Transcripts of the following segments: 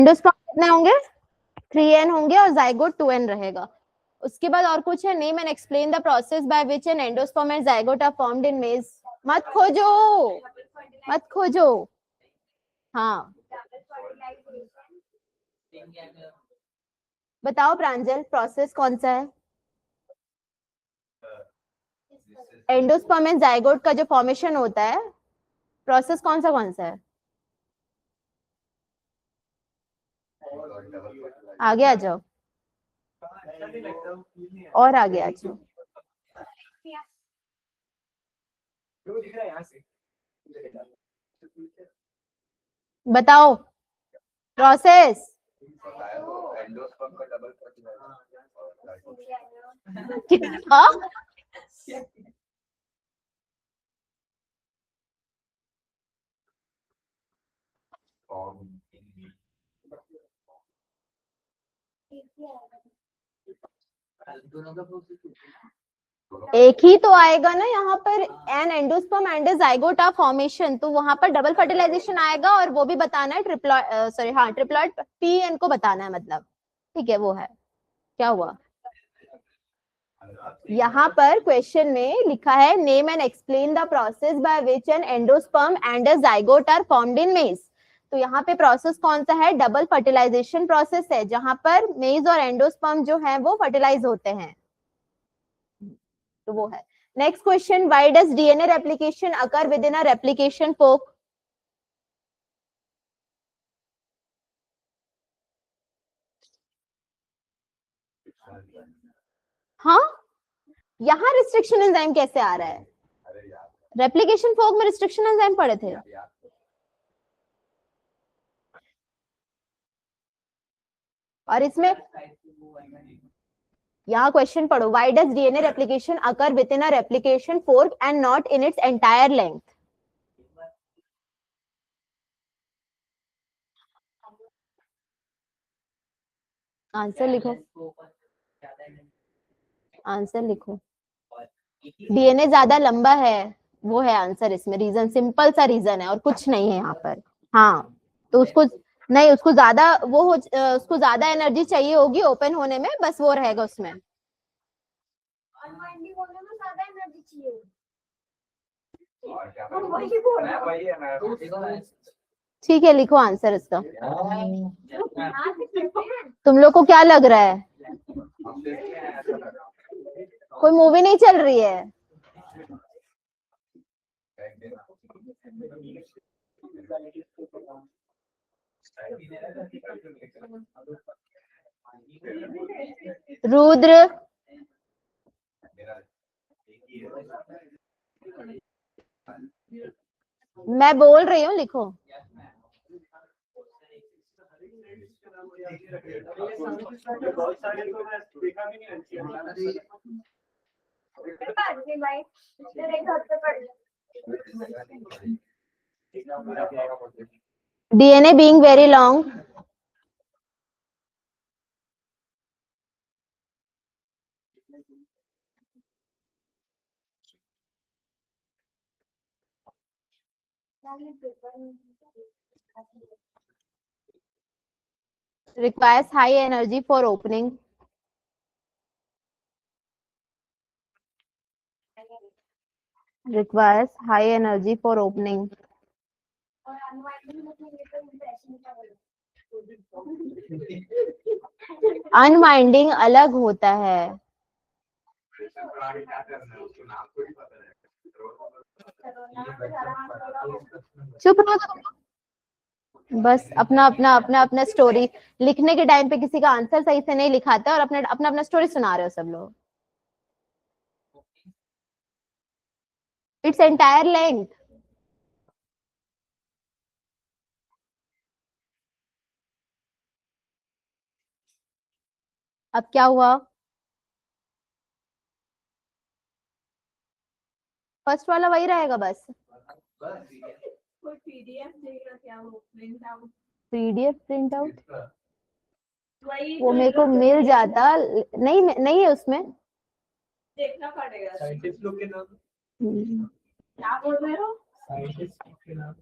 Endosperm कितने होंगे? 3n होंगे और जाइगोट 2n रहेगा। उसके बाद और कुछ है, name and explain the process by which an endosperm and zygote are formed in maize. मत खोजो, मत खोजो। हाँ बताओ प्रांजल, प्रोसेस कौन सा है? एंडोस्पर्म एंड जाइगोट का जो फॉर्मेशन होता है, प्रोसेस कौन सा है? आगे आ जाओ, और आगे आ जाओ। बताओ प्रोसेस। क्या? एक ही तो आएगा ना यहाँ पर, an endosperm and zygote of formation, तो वहां पर डबल फर्टिलाइजेशन आएगा और वो भी बताना है ट्रिप्लॉइड, सॉरी हाँ ट्रिप्लॉइड पी एन को बताना है मतलब। ठीक है वो है। क्या हुआ यहाँ पर क्वेश्चन में लिखा है name and explain the process by which an endosperm and a zygote are formed in maize. तो यहाँ पे प्रोसेस कौन सा है? डबल फर्टिलाइजेशन प्रोसेस है, जहां पर मेज और एंडोस्पर्म जो है वो फर्टिलाइज होते हैं, तो वो है। Next question, why does DNA replication occur within a replication fork? हाँ यहाँ रिस्ट्रिक्शन एंजाइम कैसे आ रहा है? रेप्लिकेशन फोक में रिस्ट्रिक्शन एंजाइम पढ़े थे। और इसमें यहाँ क्वेश्चन पढ़ो, why does DNA replication occur within a replication fork and not in its entire length? Answer लिखो, आंसर लिखो। डीएनए ज्यादा लंबा है, वो है आंसर इसमें। रीजन सिंपल सा रीजन है और कुछ नहीं है यहाँ पर। हाँ तो उसको नहीं, उसको ज्यादा वो हो, उसको ज्यादा एनर्जी चाहिए होगी ओपन होने में, बस वो रहेगा उसमें। ठीक है लिखो आंसर इसका। तुम लोग को क्या लग रहा है, कोई मूवी नहीं चल रही है? रुद्र मैं बोल रही हूँ, लिखो। DNA being very long. Requires high energy for opening. Requires high energy for opening. Unwinding अलग होता है। चुप रहो, बस अपना अपना अपना अपना स्टोरी लिखने के टाइम पे किसी का आंसर सही से नहीं लिखाता और अपना अपना अपना स्टोरी सुना रहे हो सब लोग। Its entire length. अब क्या हुआ? फर्स्ट वाला वही रहेगा बस। पीडीएफ प्रिंट आउट वो मेरे को मिल जाता, नहीं नहीं है उसमें। देखना पड़ेगा साइंटिस्ट लोग के नाम। क्या बोल रहे हो? साइंटिस्ट लोग के नाम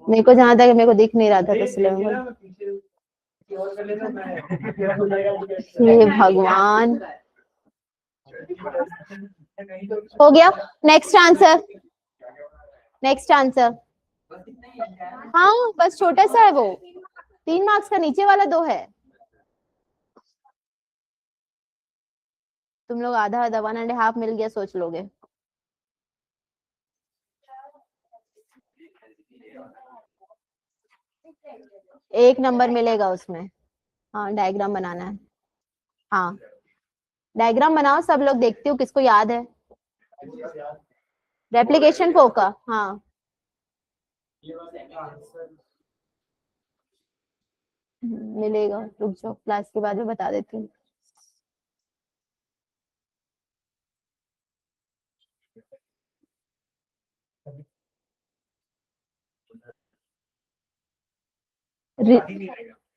मेरे को जहां तक मेरे को दिख नहीं रहा था, तो इसलिए हे भगवान, हो गया। Next answer, next answer. हाँ बस छोटा सा है वो, 3 मार्क्स का, नीचे वाला 2 है। तुम लोग आधा आधा 1.5 मिल गया सोच लोगे। एक नंबर मिलेगा उसमें। हाँ डायग्राम बनाना है। हाँ डायग्राम बनाओ सब लोग, देखती हूँ किसको याद है। रेप्लिकेशन फो का, हाँ मिलेगा, रुक जाओ क्लास के बाद में बता देती हूँ।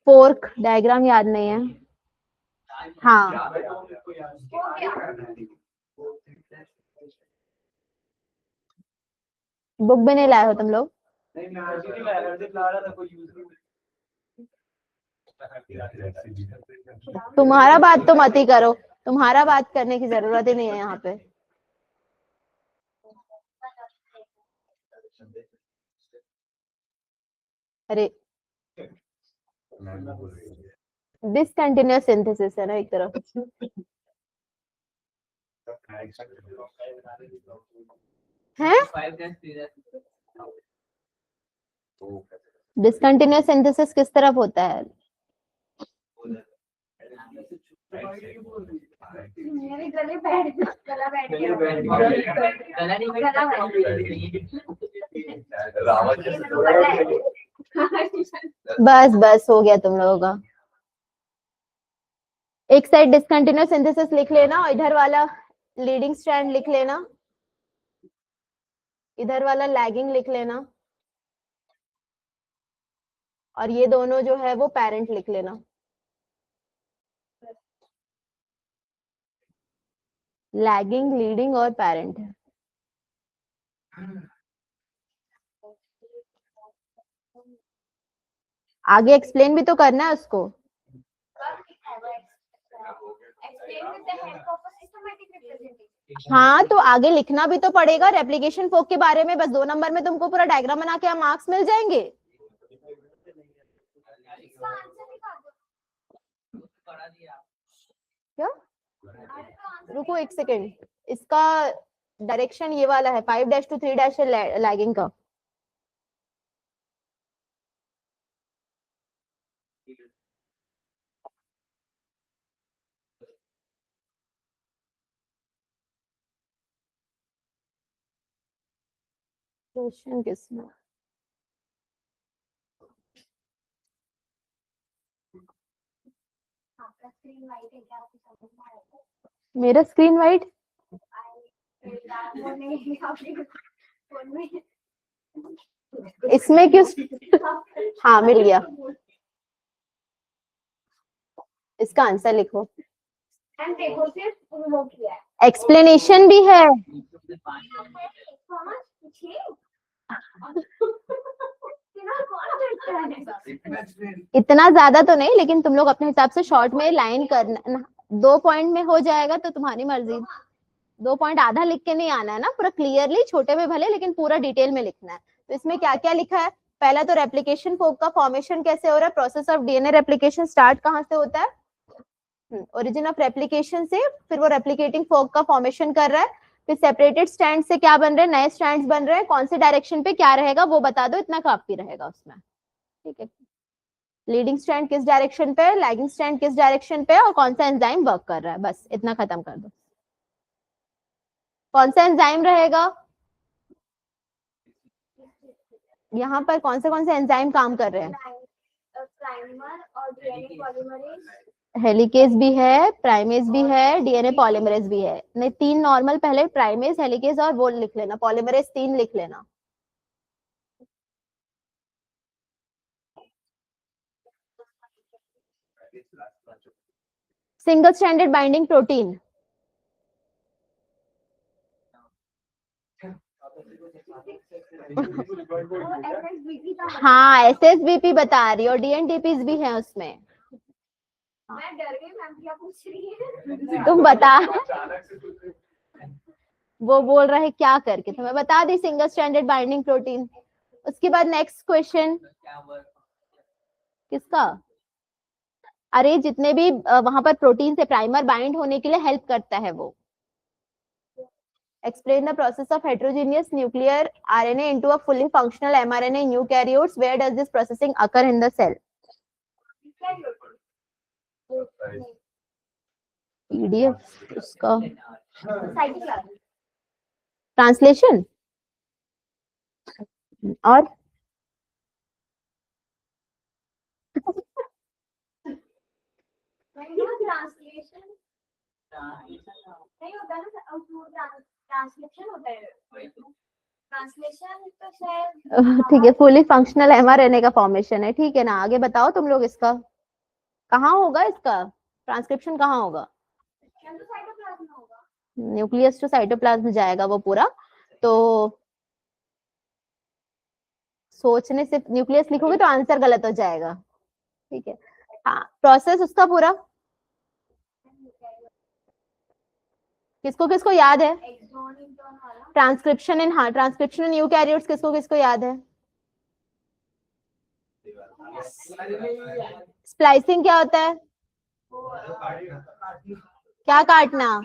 फोर्क डायग्राम याद नहीं है। हाँ बुक भी नहीं लाए हो तुम लोग? तुम्हारा बात तो मत ही करो, तुम्हारा बात करने की जरूरत ही नहीं है यहाँ पे। अरे डिसकंटिन्यूअस सिंथेसिस है ना एक तरफ। है डिसकंटिन्यूअस सिंथेसिस किस तरफ होता है? मेरे गले गला बैठ बस बस हो गया तुम लोगों का। एक साइड डिसकंटिन्यूअस सिंथेसिस लिख लेना, इधर वाला लीडिंग स्ट्रैंड लिख लेना, इधर वाला लैगिंग लिख लेना, और ये दोनों जो है वो पेरेंट लिख लेना। लैगिंग, लीडिंग और पेरेंट है। आगे एक्सप्लेन भी तो करना है उसको। हाँ तो आगे लिखना भी तो पड़ेगा रेप्लिकेशन फोक के बारे में। बस 2 नंबर में तुमको पूरा डायग्राम बना के मार्क्स मिल जाएंगे। क्या? रुको एक सेकेंड, इसका डायरेक्शन ये वाला है, 5 to 3 है लैगिंग का। क्वेश्चन किसमें? मेरा स्क्रीन वाइट? इसमें क्यों? हाँ मिल गया। इसका आंसर लिखो। एक्सप्लेनेशन भी है। इतना ज्यादा तो नहीं, लेकिन तुम लोग अपने हिसाब से शॉर्ट में लाइन करना। 2 पॉइंट में हो जाएगा तो तुम्हारी मर्जी। 2 पॉइंट आधा लिख के नहीं आना है ना, पूरा क्लियरली, छोटे में भले लेकिन पूरा डिटेल में लिखना है। तो इसमें क्या क्या लिखा है? पहला तो रेप्लिकेशन फोक का फॉर्मेशन कैसे हो रहा है, process of DNA replication start कहाँ से होता है? ओरिजिन ऑफ रेप्लिकेशन से। फिर वो रेप्लिकेटिंग फोक का फॉर्मेशन कर रहा है, फिर सेपरेटेड स्ट्रैंड से क्या बन रहे हैं, नए स्ट्रैंड्स बन रहे हैं, कौन से डायरेक्शन पे क्या रहेगा वो बता दो, इतना काफी रहेगा उसमें। ठीक है, लीडिंग स्ट्रैंड किस डायरेक्शन पे, लैगिंग स्ट्रैंड किस डायरेक्शन पे, और कौन सा एंजाइम वर्क कर रहा है, बस इतना खत्म कर दो। कौन सा एंजाइम रहेगा यहाँ पर, कौन से एंजाइम काम कर रहे हैं? हेलिकेज भी है, प्राइमेज भी है, डीएनए पॉलीमरेज भी है। नहीं 3 नॉर्मल, पहले प्राइमेज, हेलिकेज और वो लिख लेना, पॉलीमरेज 3 लिख लेना। Single stranded binding protein. हाँ एसएसबीपी बता रही हो, डीएनटीपीज भी है उसमें। मैं डर गई, मैम क्या पूछ रही है। तुम बता, वो बोल रहा है क्या करके, तो मैं बता दी सिंगल स्ट्रैंडेड बाइंडिंग प्रोटीन। उसके बाद नेक्स्ट क्वेश्चन किसका, अरे जितने भी वहां पर प्रोटीन से प्राइमर बाइंड होने के लिए हेल्प करता है वो। Explain the process of heterogeneous nuclear RNA into a fully functional mRNA in eukaryotes. Where does this processing occur in the cell? PDF उसका ट्रांसलेशन और ट्रांसलेशन नहीं होता ना, ट्रांसलेशन होता है, ट्रांसलेशन तो शायद ठीक है। फुली फंक्शनल एमआरएनए का फॉर्मेशन है, ठीक है ना। आगे बताओ तुम लोग, इसका कहाँ होगा, इसका ट्रांसक्रिप्शन कहाँ होगा? न्यूक्लियस टू साइटोप्लाज्म जाएगा वो पूरा, तो सोचने से न्यूक्लियस लिखोगे तो आंसर गलत हो जाएगा, ठीक है। हाँ, प्रोसेस उसका पूरा किसको किसको याद है? ट्रांसक्रिप्शन इन, हाँ ट्रांसक्रिप्शन इन यूकैरियोट्स किसको किसको याद है? स्प्लाइसिंग क्या होता है? क्या काटना?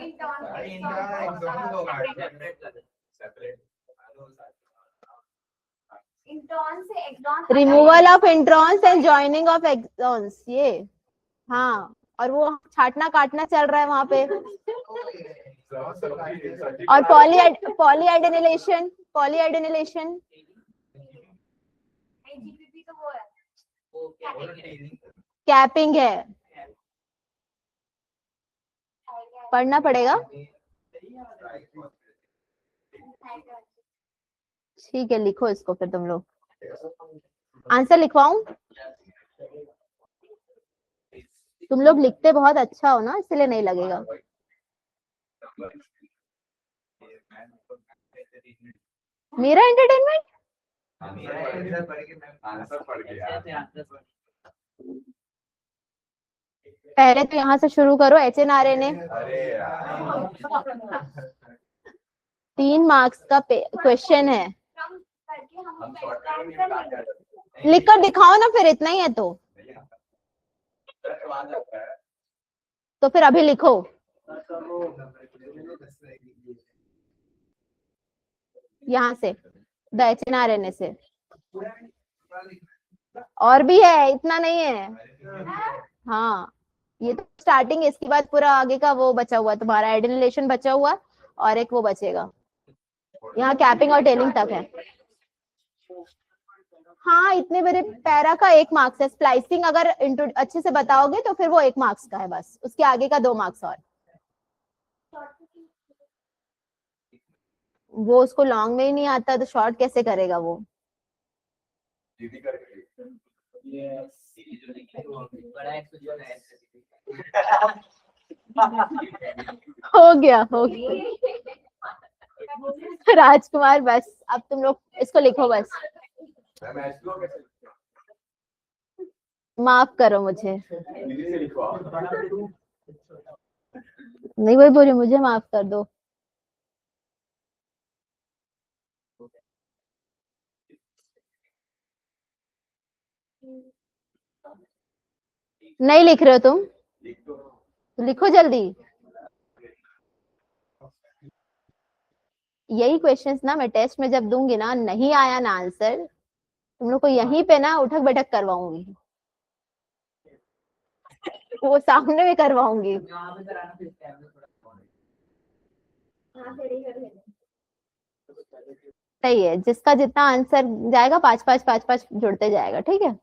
Removal of introns and joining of exons, ये हाँ। और वो छाटना काटना चल रहा है वहां पे। और पॉलीएडेनिलेशन, पॉलीएडेनिलेशन कैपिंग है, पढ़ना पड़ेगा, ठीक है। लिखो इसको फिर तुम लोग, आंसर लिखवाऊं? तुम लोग लिखते बहुत अच्छा हो ना, इसलिए नहीं लगेगा। मेरा एंटरटेनमेंट पहले तो यहाँ से शुरू करो। HNRNA 3 मार्क्स का क्वेश्चन है, लिख कर दिखाओ ना फिर, इतना ही है तो फिर अभी लिखो। यहाँ से द HNRNA से, और भी है, इतना नहीं है। हाँ, ये तो स्टार्टिंग है, इसके बाद पूरा आगे का वो बचा हुआ तुम्हारा, एडेनिलेशन बचा हुआ और एक वो बचेगा। यहाँ कैपिंग और टेलिंग तक है। हाँ, इतने बड़े पैरा का 1 मार्क्स है। स्प्लाइसिंग अगर अच्छे से बताओगे तो फिर वो 1 मार्क्स का है बस, उसके आगे का 2 मार्क्स और। वो उसको लॉन्ग में ही नहीं आता तो शॉर्ट कैसे करेगा वो? हो गया, हो गया राजकुमार, बस अब तुम लोग इसको लिखो बस। माफ करो मुझे, नहीं वही बोली, मुझे माफ कर दो। नहीं लिख रहे हो तुम? लिखो जल्दी। यही क्वेश्चंस ना मैं टेस्ट में जब दूंगी ना, नहीं आया ना आंसर, तुम लोग को यहीं पे ना उठक बैठक करवाऊंगी, वो सामने में करवाऊंगी। सही है, जिसका जितना आंसर जाएगा 5-5 जुड़ते जाएगा, ठीक है।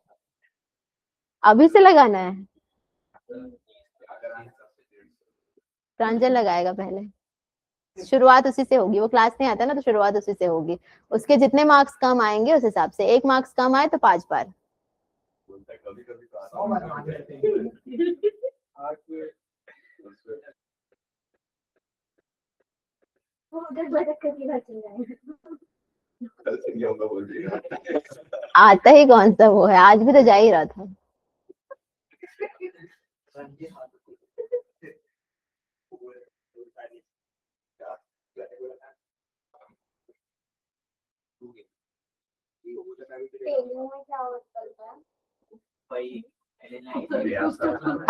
अभी से लगाना है, प्रांजल लगाएगा पहले, शुरुआत उसी से होगी। वो क्लास नहीं आता ना तो शुरुआत उसी से होगी। उसके जितने मार्क्स कम आएंगे उस हिसाब से, 1 मार्क्स कम आए तो 5 बार। आता ही कौन सा वो है, आज भी तो जा ही रहा था।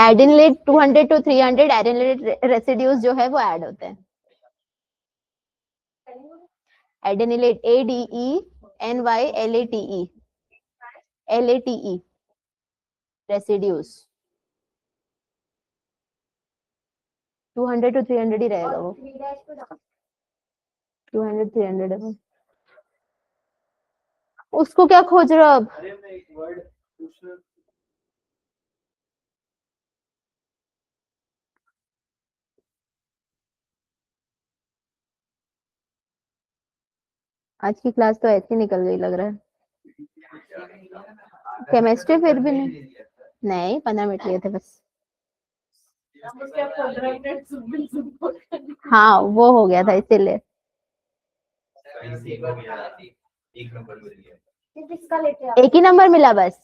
एडेनिलेट 200 to 300 एडेनिलेट रेसिड्यूज जो है वो ऐड होते हैं। एडेनिलेट ADENYLATE रेसिड्यूज 200 to 300 ही रहेगा वो। 200 300 है। उसको क्या खोज रहे हो अब? आज की क्लास तो ऐसी निकल गई लग रहा है। केमिस्ट्री फिर भी नहीं 15 मिनट लिए थे बस। हाँ वो हो गया था इसीलिए। एक ही नंबर मिला बस।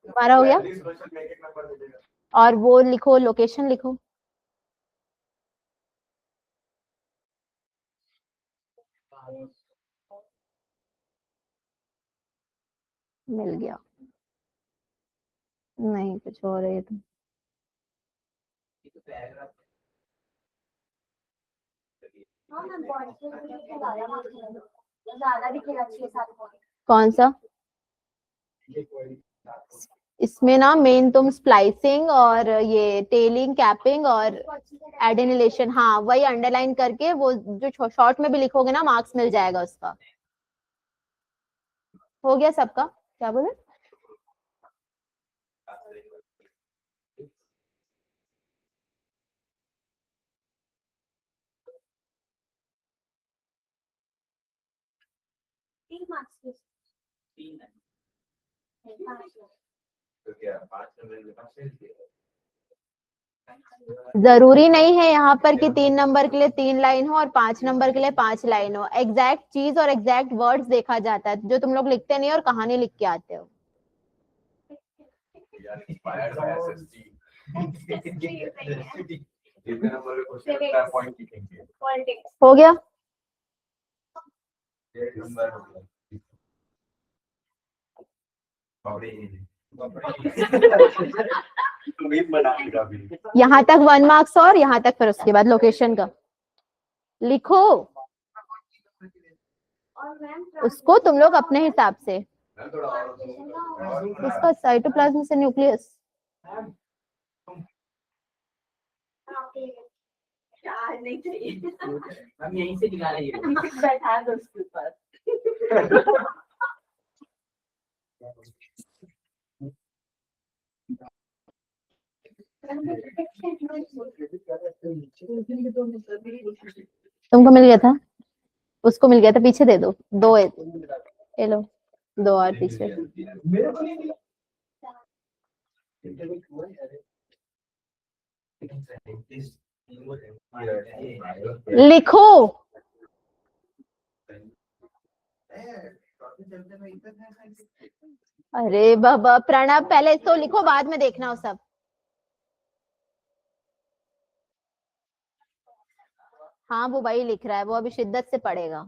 हमारा हो गया। और वो लिखो, लोकेशन लिखो। मिल गया। नहीं कुछ और है ये तो। कौन सा? इसमें ना मेन तुम स्प्लाइसिंग और ये टेलिंग, कैपिंग और एडेनिलेशन, हाँ वही अंडरलाइन करके वो जो शॉर्ट में भी लिखोगे ना मार्क्स मिल जाएगा उसका। हो गया सबका? क्या बोले? जरूरी नहीं है यहाँ पर कि 3 नंबर के लिए 3 लाइन हो और 5 नंबर के लिए 5 लाइन हो। एग्जैक्ट चीज और एग्जैक्ट वर्ड्स देखा जाता है, जो तुम लोग लिखते नहीं और कहानी लिख के आते हो। हो गया। यहाँ तक 1 मार्क्स और यहाँ तक, फिर उसके बाद लोकेशन का लिखो। उसको तुम लोग अपने हिसाब से। इसका साइटोप्लाज्म से न्यूक्लियस। नहीं चाहिए हम यहीं से निकालेंगे। बैठा दो उसके ऊपर। तुमको मिल गया था? उसको मिल गया था, पीछे दे दो। 2 है, ये लो 2 और पीछे। लिखो। अरे बाबा प्रणव, पहले तो लिखो बाद में देखना हो सब। हाँ वो वही लिख रहा है, वो अभी शिद्दत से पढ़ेगा।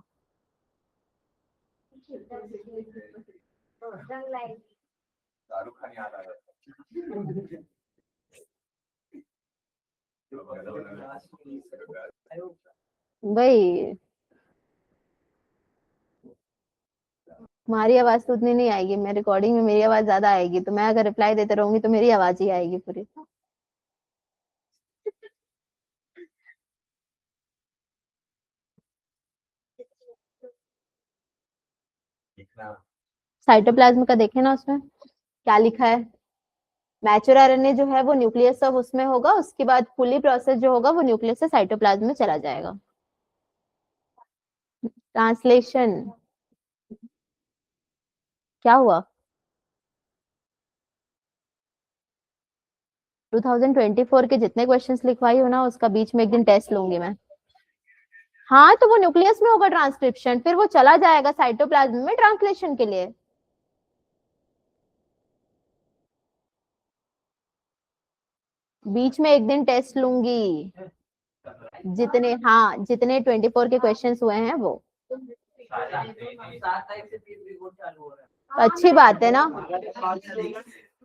भाई तुम्हारी आवाज तो उतनी नहीं आएगी, मैं रिकॉर्डिंग में मेरी आवाज ज्यादा आएगी, तो मैं अगर रिप्लाई देते रहूंगी तो मेरी आवाज ही आएगी पूरी। साइटोप्लाज्म का देखे ना, उसमें क्या लिखा है? मैच्योर आरएनए जो है वो न्यूक्लियस ऑफ उसमें होगा, उसके बाद फुली प्रोसेस जो होगा वो न्यूक्लियस से साइटोप्लाज्म में चला जाएगा। ट्रांसलेशन क्या हुआ? 2024 के जितने क्वेश्चंस लिखवाई हो ना, उसका बीच में एक दिन टेस्ट लूंगी मैं। हाँ तो वो न्यूक्लियस में होगा ट्रांसक्रिप्शन, फिर वो चला जाएगा साइटोप्लाज्म में ट्रांसलेशन के लिए। बीच में एक दिन टेस्ट लूंगी, जितने, हाँ जितने 24 के क्वेश्चंस हुए हैं वो। अच्छी बात है ना।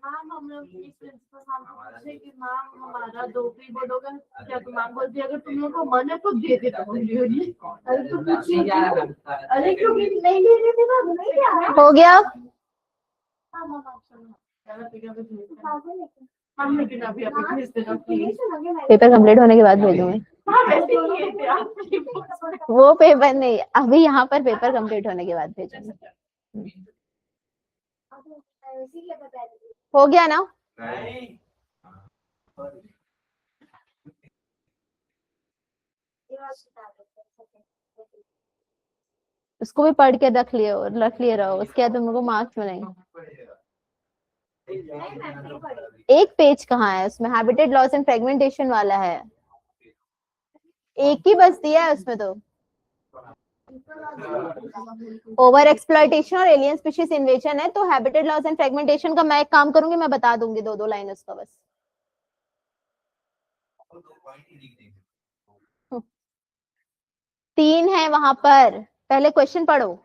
मैम हम लोग की प्रिंसिपल मैम को पूछे कि मैम हमारा 2 पीरियड होगा क्या, तो मैम बोलती है अगर तुम लोग को मन है तो दे देता हूँ। अरे तो अरे क्यों नहीं दे रहे थे मैम, नहीं क्या हो गया। हम लेकिन अभी अभी भेज देना प्लीज। पेपर कंप्लीट होने के बाद भेजूंगी। वो पेपर नहीं, अभी यहाँ पर पेपर कंप्लीट होने के बाद भेजूंगी। हो गया ना। उसको भी पढ़ के रख लिए रहो, उसके बाद तुमको मार्क्स मिलेंगे। एक पेज कहाँ है उसमें, हैबिटेट लॉस एंड फ्रेगमेंटेशन वाला है, एक ही बस दिया है उसमें तो। ओवर एक्सप्लॉइटेशन और एलियन स्पीशीज इन्वेजन है, तो हैबिटेट लॉस एंड फ्रेगमेंटेशन का मैं एक काम करूंगी, मैं बता दूंगी 2-2 लाइन उसका बस। 3 है वहां पर, पहले क्वेश्चन पढ़ो।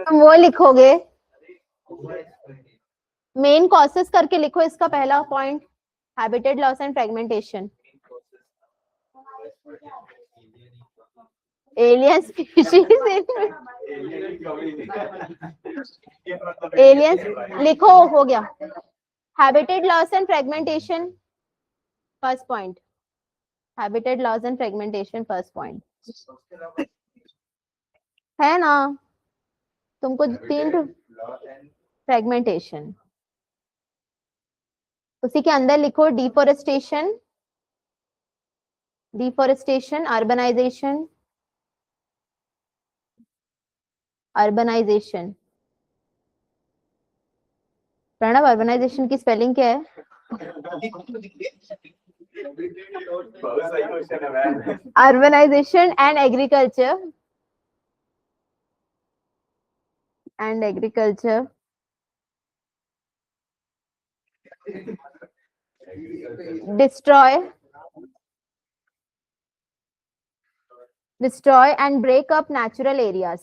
तुम वो लिखोगे, मेन कॉसेस करके लिखो इसका पहला point, habitat loss and fragmentation. Alien species, aliens लिखो, हो गया। Habitat loss and fragmentation first point, habitat loss and fragmentation first point है ना। तुमको 3 फ्रेगमेंटेशन, उसी के अंदर लिखो deforestation, urbanisation, urbanisation. Pranav, urbanisation की स्पेलिंग क्या है? Urbanisation and agriculture, destroy and break up natural areas,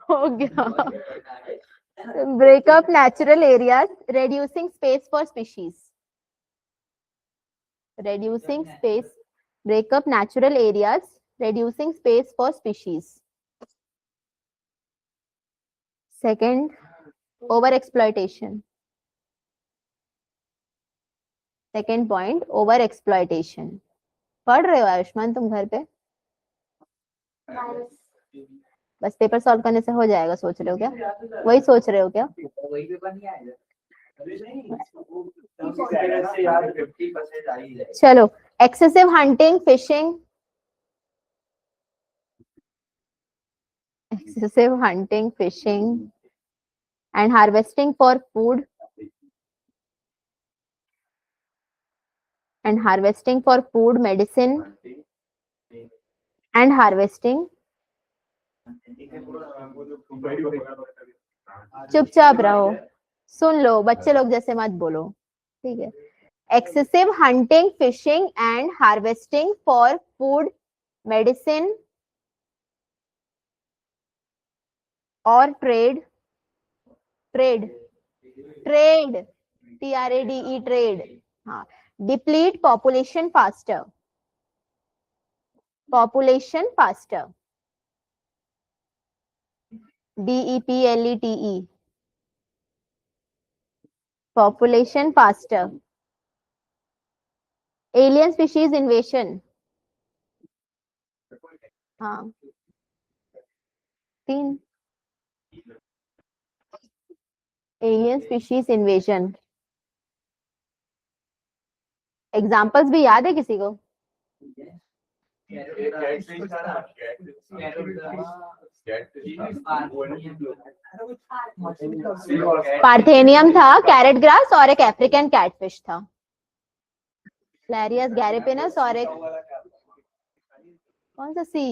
हो गया। break up natural areas, reducing space for species, break up natural areas, reducing space for species. Second, over exploitation. Second point, over exploitation. पढ़ रहे हो आयुष्मान तुम घर पे? बस paper solve करने से हो जाएगा सोच रहे हो क्या? वही सोच रहे हो क्या? चलो, excessive hunting, fishing, and harvesting for food, medicine and harvesting. चुपचाप रहो, सुन लो, बच्चे लोग जैसे मत बोलो, ठीक है? Excessive hunting, fishing and harvesting for food, medicine और ट्रेड, TRADE, ट्रेड, हाँ। Deplete population faster, DEPLETE, population faster. Alien species invasion, हाँ 3। एलियन स्पीशीज इन्वेजन, एग्जांपल्स भी याद है किसी को? पार्थेनियम था, कैरेट ग्रास और एक अफ्रीकन कैटफिश था, क्लैरियस गैरिपिनस और एक कौन सा सी?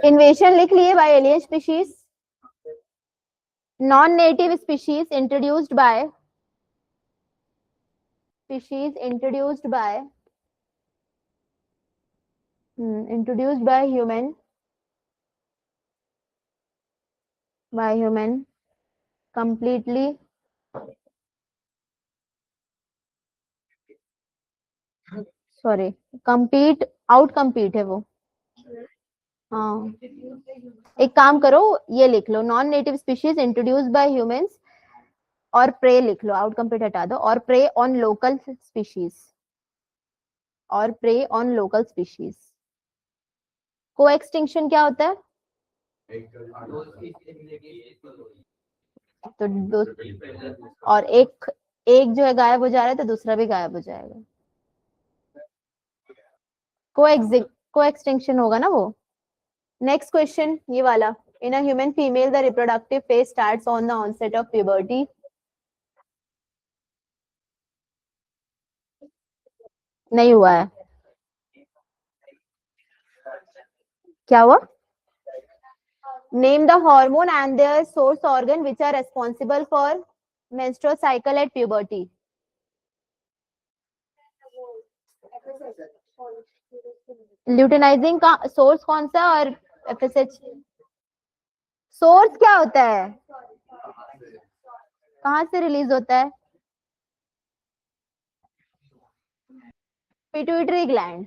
इन्वेशन लिख लिए by alien species, non native species introduced by human completely out compete है वो। हाँ, एक काम करो, ये लिख लो, non native species introduced by humans और प्रे लिख लो, आउट कम्पीट हटा दो, और प्रे ऑन लोकल स्पीशीज। को एक्सटिंक्शन क्या होता है? तो दो, और एक जो है गायब हो जा रहा है तो दूसरा भी गायब हो जाएगा, को एक्सटिंक्शन होगा ना वो। नेक्स्ट क्वेश्चन ये वाला, in a human female the reproductive phase starts on the onset of puberty. नहीं हुआ है, क्या हुआ? Name the hormone and their source organ which are responsible for menstrual cycle at puberty. Luteinizing का सोर्स कौन सा और एफएसएच? सोर्स क्या होता है? कहां से रिलीज होता है? Pituitary gland.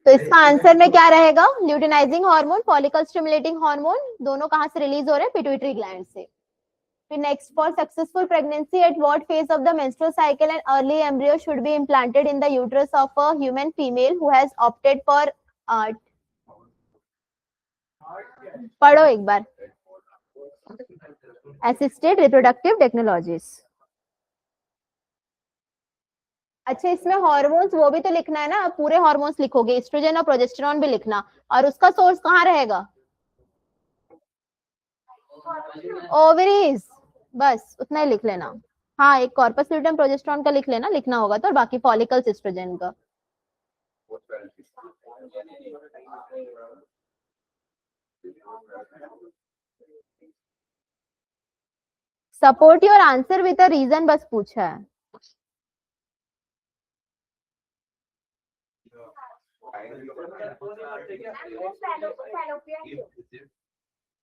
तो इसका आंसर में क्या रहेगा? Luteinizing hormone, follicle stimulating hormone, दोनों कहां से रिलीज हो रहे हैं? पिट्यूटरी ग्लैंड से। फिर next, for successful pregnancy at what phase of the menstrual cycle and early embryo should be implanted in the uterus of a human female who has opted for art. पढ़ो एक बार, assisted reproductive technologies. अच्छा, इसमें hormones वो भी तो लिखना है ना, पूरे हार्मोन्स लिखोगे, एस्ट्रोजन और प्रोजेस्टेरॉन भी लिखना, और उसका सोर्स कहाँ रहेगा? ओवरीज, बस उतना ही लिख लेना। हाँ, एक कॉर्पस ल्यूटेम प्रोजेस्टेरॉन का लिख लेना, लिखना होगा तो, और बाकी फॉलिकल्स एस्ट्रोजन का। Support your answer with a reason बस पूछा है।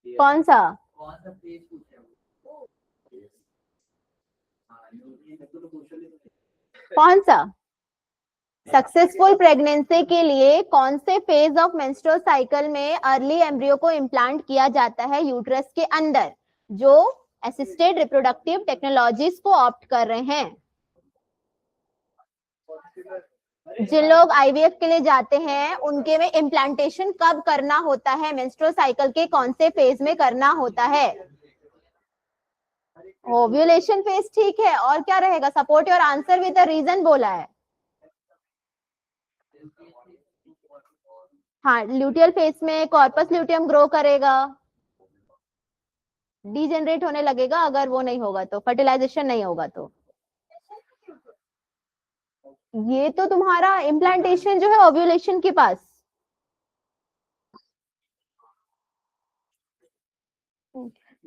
कौन सा? कौन सा? सक्सेसफुल प्रेगनेंसी के लिए कौन से फेज ऑफ मेंस्ट्रुअल साइकिल में अर्ली एम्ब्रियो को इम्प्लांट किया जाता है यूट्रस के अंदर, जो असिस्टेड रिप्रोडक्टिव टेक्नोलॉजीज को ऑप्ट कर रहे हैं? जिन लोग आईवीएफ के लिए जाते हैं उनके में इम्प्लांटेशन कब करना होता है? मेंस्ट्रुअल साइकिल के कौन से फेज में करना होता है? ओव्यूलेशन फेज, ठीक है। और क्या रहेगा? Support your answer with a reason बोला है। हाँ, ल्यूटियल फेज में कॉर्पस ल्यूटियम ग्रो करेगा, डीजेनरेट होने लगेगा अगर वो नहीं होगा तो, फर्टिलाइजेशन नहीं होगा तो। ये तो तुम्हारा इम्प्लांटेशन जो है ओव्यूलेशन के पास।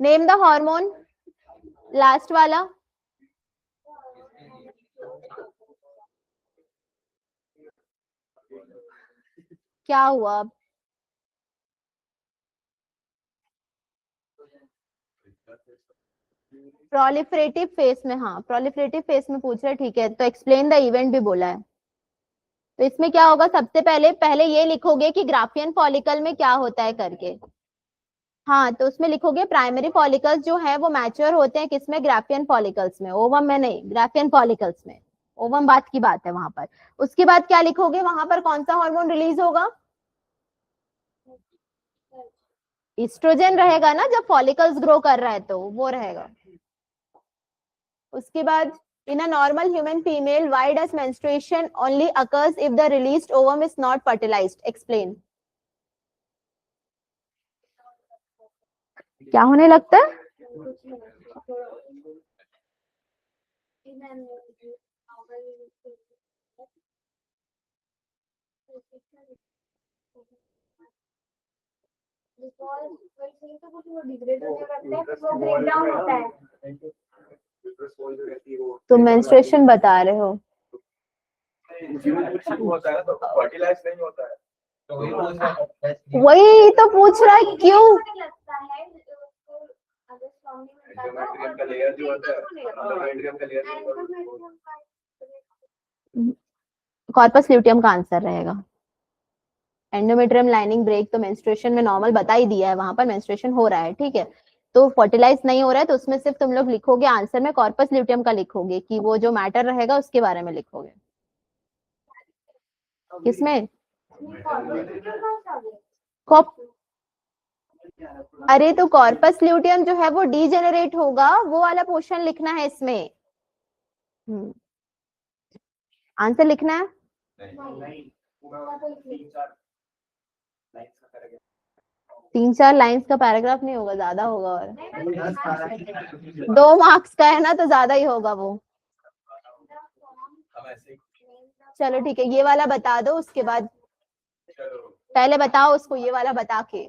नेम द हार्मोन, लास्ट वाला। क्या हुआ? प्रोलिफरेटिव फेज में, हाँ प्रोलिफरेटिव फेज में पूछ रहे, ठीक है। तो एक्सप्लेन द इवेंट भी बोला है, तो इसमें क्या होगा? सबसे पहले ये लिखोगे कि ग्राफियन फॉलिकल में क्या होता है करके। हाँ, तो उसमें लिखोगे प्राइमरी फॉलिकल्स जो है वो मैच्योर होते हैं किसमें, ग्राफियन फॉलिकल्स में, ओवम में नहीं, ग्राफियन फॉलिकल्स में। ओवम बात की बात है वहां पर। उसके बाद क्या लिखोगे, वहां पर कौन सा हार्मोन रिलीज होगा, ईस्ट्रोजन रहेगा ना, जब फॉलिकल्स ग्रो कर रहा है तो वो रहेगा। उसके बाद in a normal human female why does menstruation only occurs if the released ovum is not fertilized, explain। क्या होने लगता है, तो मेंस्ट्रुएशन बता रहे हो, वही तो पूछ रहा है क्यों। कॉर्पस ल्यूटियम का आंसर रहेगा। एंडोमेट्रियम लाइनिंग ब्रेक तो मेंस्ट्रुएशन में नॉर्मल बता ही दिया है, वहां पर मेंस्ट्रुएशन हो रहा है, ठीक है। तो फर्टिलाइज नहीं हो रहा है तो उसमें सिर्फ तुम लोग लिखोगे आंसर में कॉर्पस ल्यूटियम का लिखोगे, कि वो जो मैटर रहेगा उसके बारे में लिखोगे। किसमें, अरे तो कॉर्पस ल्यूटियम जो है वो डीजेनरेट होगा, वो वाला पोर्शन लिखना है इसमें। आंसर लिखना है, 3-4 लाइंस का पैराग्राफ नहीं होगा, ज्यादा होगा, और 2 मार्क्स का है ना तो ज्यादा ही होगा वो। चलो ठीक है, ये वाला बता दो, उसके बाद पहले बताओ उसको, ये वाला बता के,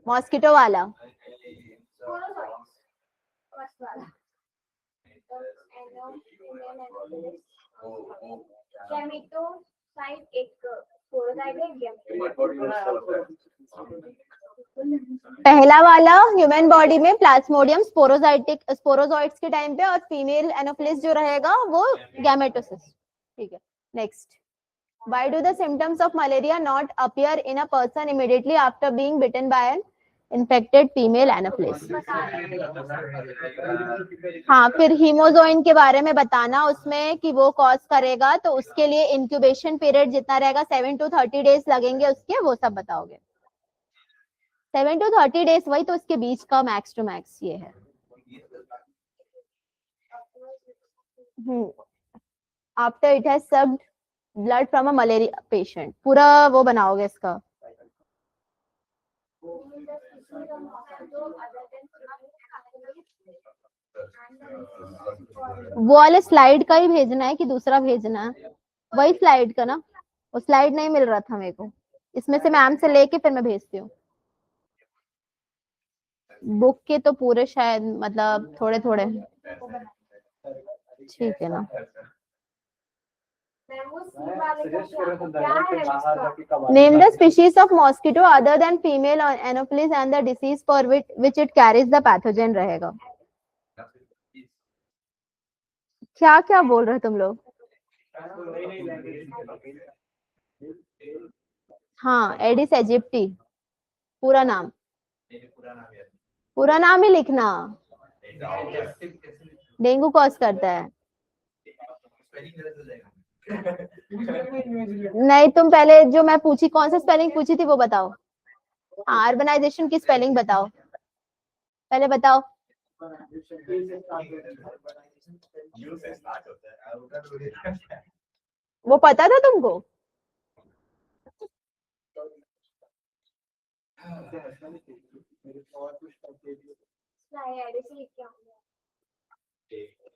मॉस्किटो वाला। पहला वाला ह्यूमन बॉडी में प्लाज्मोडियम स्पोरोजोइट्स के टाइम पे, और फीमेल एनोफिलिस जो रहेगा वो गैमेटोसिस, ठीक है। Next, why do the symptoms of malaria not appear in a person immediately after being bitten by an infected female anopheles। हाँ, फिर हीमोजोइन के बारे में बताना उसमें कि वो कॉज करेगा, तो उसके लिए इंक्यूबेशन पीरियड जितना रहेगा 7 to 30 डेज लगेंगे उसके, वो सब बताओगे। 7 to 30 डेज, वही तो इसके बीच का मैक्स टू मैक्स ये है। After it has sucked blood from a malaria patient, पूरा वो बनाओगे इसका। वो वाले स्लाइड का ही भेजना है कि दूसरा भेजना है, वही स्लाइड का ना, वो स्लाइड नहीं मिल रहा था मेरे को, इसमें से मैम से लेके फिर मैं भेजती हूँ। बुक के तो पूरे शायद, मतलब थोड़े थोड़े, ठीक है ना। Name the species of mosquito other than female anopheles and the disease for which it carries the pathogen रहेगा। क्या क्या बोल रहे हो तुम लोग, हाँ एडिस एजिप्टी, पूरा नाम, पूरा नाम ही लिखना। डेंगू कॉज करता है, नहीं तुम पहले जो मैं पूछी, कौन सा स्पेलिंग पूछी थी वो बताओ। हाँ, अर्बनाइजेशन की स्पेलिंग बताओ, पहले बताओ। वो पता था तुमको,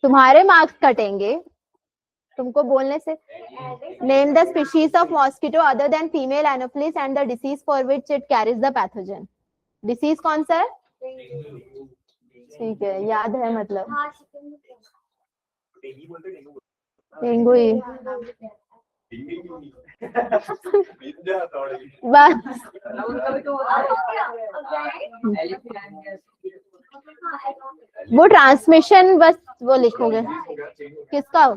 तुम्हारे मार्क्स कटेंगे तुमको बोलने से। Name the species of mosquito other than female Anopheles and the disease for which it carries the pathogen. Disease कौन सा है, ठीक है, याद है मतलब, डेंगू ही बस। वो ट्रांसमिशन बस वो लिखोगे, किसका,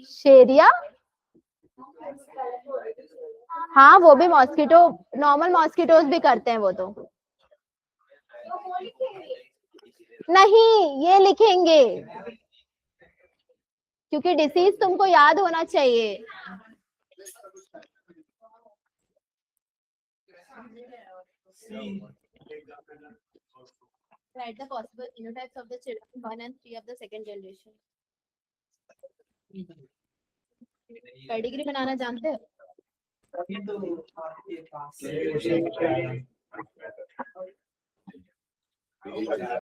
शेरिया, हाँ वो भी मॉस्किटो, नॉर्मल मॉस्किटोज भी करते हैं वो तो। नहीं ये लिखेंगे क्योंकि डिसीज तुमको याद होना चाहिए। Write the possible phenotypes of the children 1 and 3 of the second generation. Pedigree बनाना जानते हो?